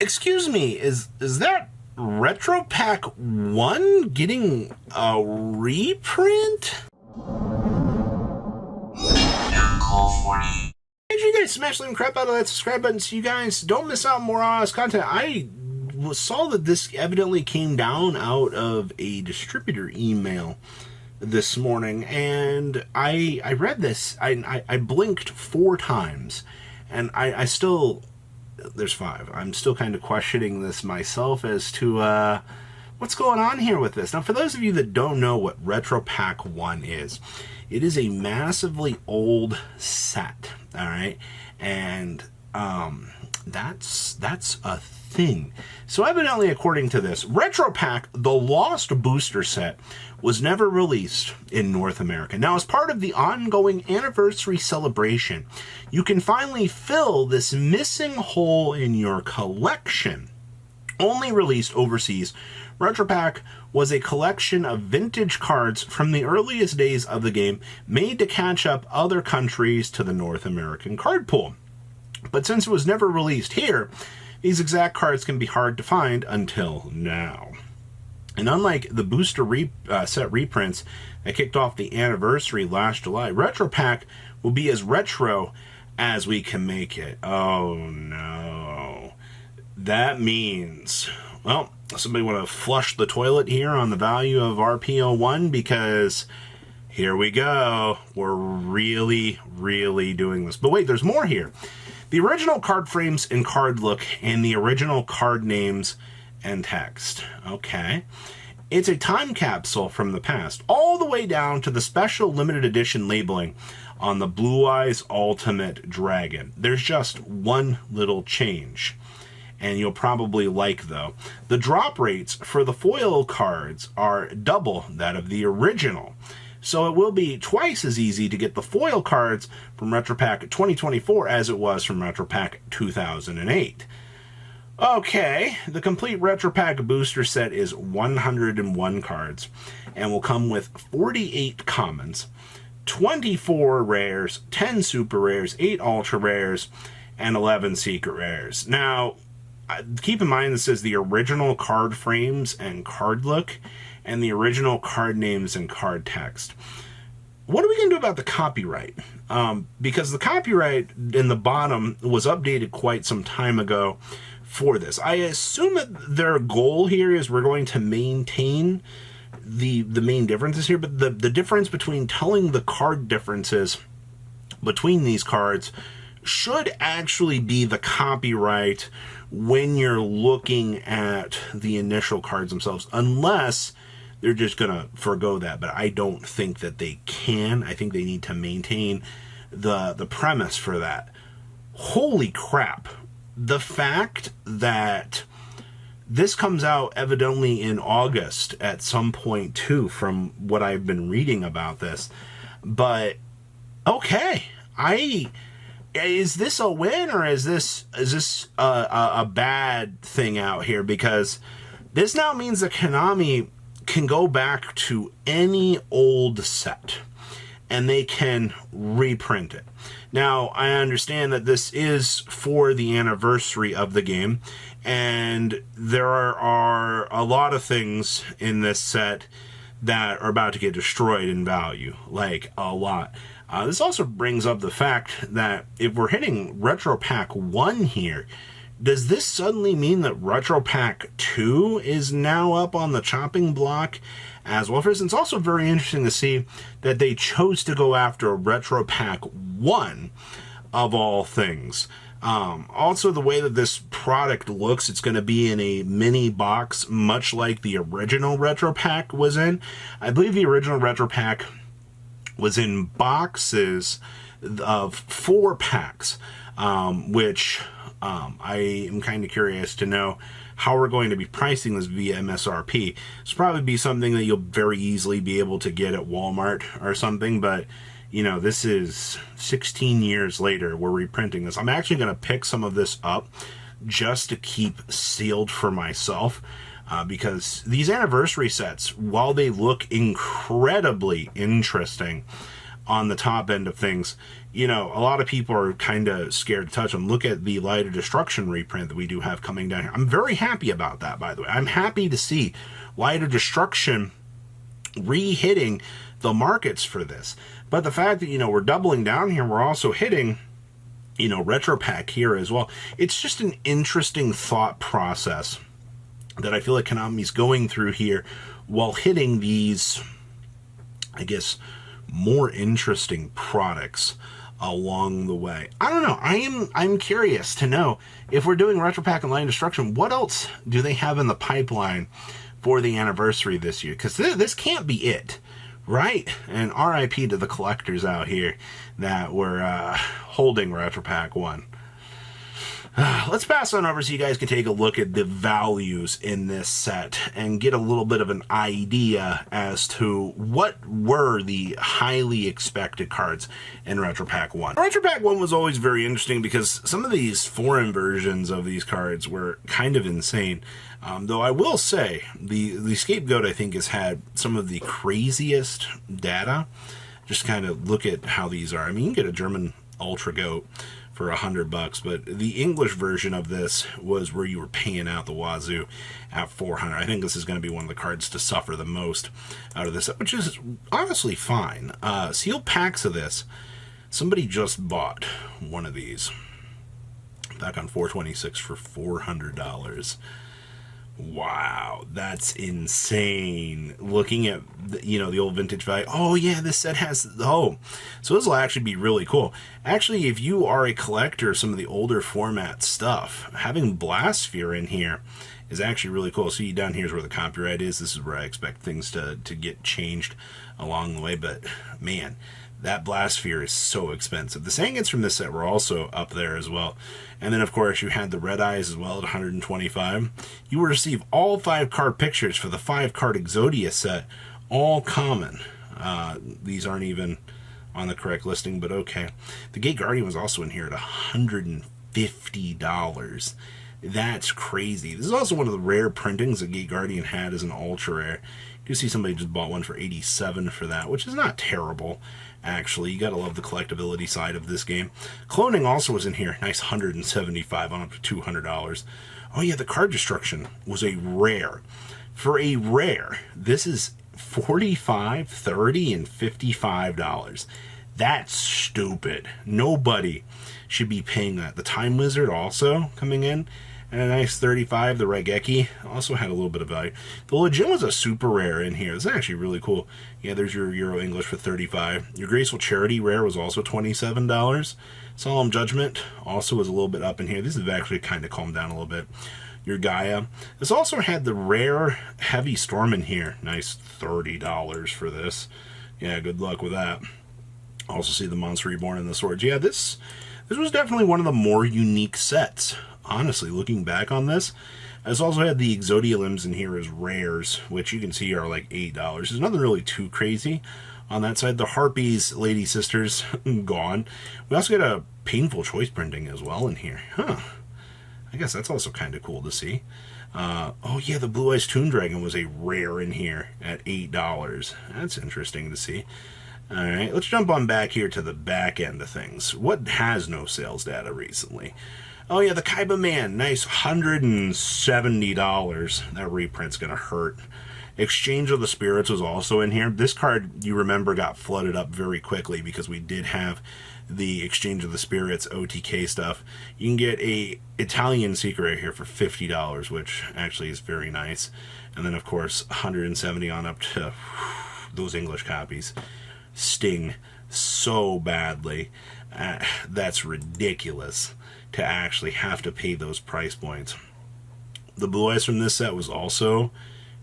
Excuse me, is that Retro Pack 1 getting a reprint? Make sure you guys smash the crap out of that subscribe button so you guys don't miss out on more honest content. I saw that this evidently came down out of a distributor email this morning, and I read this. I blinked 4 times, and I still... There's 5. I'm still kind of questioning this myself as to what's going on here with this. Now, for those of you that don't know what Retro Pack 1 is, it is a massively old set, all right? And that's a thing. So evidently, according to this, Retro Pack, the Lost Booster Set, was never released in North America. Now, as part of the ongoing anniversary celebration, you can finally fill this missing hole in your collection. Only released overseas, Retro Pack was a collection of vintage cards from the earliest days of the game, made to catch up other countries to the North American card pool. But since it was never released here, these exact cards can be hard to find until now. And unlike the booster set reprints that kicked off the anniversary last July, Retro Pack will be as retro as we can make it. Oh no. That means, well, somebody want to flush the toilet here on the value of RPO1, because here we go. We're really doing this. But wait, there's more here. The original card frames and card look, and the original card names and text. Okay. It's a time capsule from the past, all the way down to the special limited edition labeling on the Blue Eyes Ultimate Dragon. There's just one little change, and you'll probably like, though. The drop rates for the foil cards are double that of the original. So it will be twice as easy to get the foil cards from Retro Pack 2024 as it was from Retro Pack 2008. Okay, the complete Retro Pack booster set is 101 cards and will come with 48 commons, 24 rares, 10 super rares, 8 ultra rares, and 11 secret rares. Now, keep in mind this is the original card frames and card look, and the original card names and card text. What are we going to do about the copyright? Because the copyright in the bottom was updated quite some time ago for this. I assume that their goal here is we're going to maintain the main differences here, but the difference between telling the card differences between these cards should actually be the copyright when you're looking at the initial cards themselves, unless they're just going to forgo that. But I don't think that they can. I think they need to maintain the premise for that. Holy crap. The fact that this comes out evidently in August at some point too, from what I've been reading about this. But okay, is this a win, or is this a bad thing out here? Because this now means that Konami can go back to any old set and they can reprint it. Now, I understand that this is for the anniversary of the game, and there are a lot of things in this set that are about to get destroyed in value, like a lot. This also brings up the fact that if we're hitting Retro Pack 1 here, does this suddenly mean that Retro Pack 2 is now up on the chopping block as well? First, it's also very interesting to see that they chose to go after Retro Pack 1 of all things. Also, the way that this product looks, it's going to be in a mini box, much like the original Retro Pack was in. I believe the original Retro Pack was in boxes of 4 packs, which I am kind of curious to know how we're going to be pricing this via MSRP. It's probably be something that you'll very easily be able to get at Walmart or something, but you know, this is 16 years later, we're reprinting this. I'm actually going to pick some of this up just to keep sealed for myself, because these anniversary sets, while they look incredibly interesting, on the top end of things. You know, a lot of people are kind of scared to touch them. Look at the Light of Destruction reprint that we do have coming down here. I'm very happy about that, by the way. I'm happy to see Light of Destruction re-hitting the markets for this. But the fact that, you know, we're doubling down here, we're also hitting, you know, RetroPack here as well. It's just an interesting thought process that I feel like Konami's going through here while hitting these, I guess, more interesting products along the way. I don't know. I'm curious to know if we're doing RetroPack and Light of Destruction, what else do they have in the pipeline for the anniversary this year? Because this can't be it, right? And RIP to the collectors out here that were holding RetroPack 1. Let's pass on over so you guys can take a look at the values in this set and get a little bit of an idea as to what were the highly expected cards in RetroPack 1. RetroPack 1 was always very interesting because some of these foreign versions of these cards were kind of insane. Though I will say, the Scapegoat, I think, has had some of the craziest data. Just kind of look at how these are. I mean, you can get a German Ultra Goat for $100, but the English version of this was where you were paying out the wazoo at $400. I think this is going to be one of the cards to suffer the most out of this, which is honestly fine. Sealed packs of this. Somebody just bought one of these back on 4/26 for $400. Wow, that's insane. Looking at, you know, the old vintage value. Oh, yeah, this set has... Oh, so this will actually be really cool. Actually, if you are a collector of some of the older format stuff, having Blastsphere in here is actually really cool. See, down here is where the copyright is. This is where I expect things to get changed along the way. But, man, that Blastsphere is so expensive. The Sangans from this set were also up there as well. And then, of course, you had the Red Eyes as well at $125. You will receive all 5-card pictures for the 5-card Exodia set, all common. These aren't even on the correct listing, but okay. The Gate Guardian was also in here at $150. That's crazy. This is also one of the rare printings that Gate Guardian had as an ultra rare. You see somebody just bought one for $87 for that, which is not terrible, actually. You gotta love the collectability side of this game. Cloning also was in here. Nice $175 on up to $200. Oh yeah, the Card Destruction was a rare. For a rare, this is $45, $30, and $55. That's stupid. Nobody should be paying that. The Time Wizard also coming in. And a nice 35, the Raigeki, also had a little bit of value. The Legion was a super rare in here. This is actually really cool. Yeah, there's your Euro English for 35. Your Graceful Charity rare was also $27. Solemn Judgment also was a little bit up in here. This has actually kind of calmed down a little bit. Your Gaia. This also had the rare Heavy Storm in here. Nice $30 for this. Yeah, good luck with that. Also see the Monster Reborn and the Swords. Yeah, this was definitely one of the more unique sets. Honestly, looking back on this, it's also had the Exodia limbs in here as rares, which you can see are like $8. There's nothing really too crazy on that side. The Harpies, Lady Sisters, gone. We also got a Painful Choice printing as well in here. Huh. I guess that's also kind of cool to see. Oh yeah, the Blue Eyes Toon Dragon was a rare in here at $8. That's interesting to see. Alright, let's jump on back here to the back end of things. What has no sales data recently? Oh yeah, the Kaiba Man, nice $170. That reprint's gonna hurt. Exchange of the Spirits was also in here. This card, you remember, got flooded up very quickly because we did have the Exchange of the Spirits OTK stuff. You can get a Italian Secret right here for $50, which actually is very nice. And then, of course, $170 on up to those English copies. Sting so badly. That's ridiculous to actually have to pay those price points. The Blue Eyes from this set was also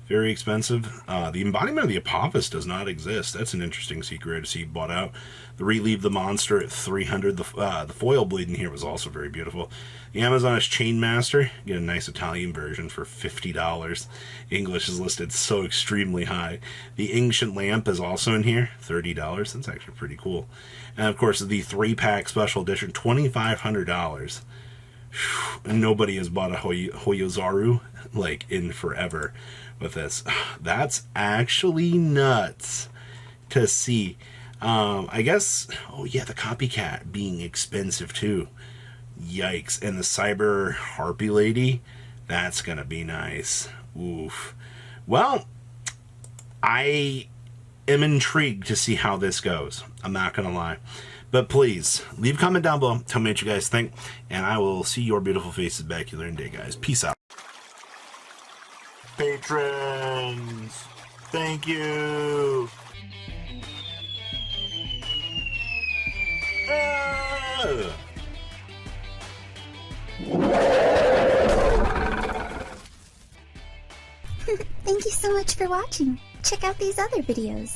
very expensive. The Embodiment of the Apophis does not exist. That's an interesting secret to see bought out. The Relieve the Monster at $300. The foil bleed in here was also very beautiful. The Amazoness Chainmaster, get a nice Italian version for $50. English is listed so extremely high. The Ancient Lamp is also in here, $30. That's actually pretty cool. And of course, the 3-pack special edition, $2,500. And nobody has bought a Hoyozaru like in forever with this. That's actually nuts to see. I guess, oh yeah, the copycat being expensive too. Yikes. And the cyber harpy lady, that's gonna be nice. Oof. Well, I am intrigued to see how this goes. I'm not gonna lie. But please, leave a comment down below. Tell me what you guys think. And I will see your beautiful faces back here in a day, guys. Peace out. Patrons, thank you. Thank you so much for watching. Check out these other videos.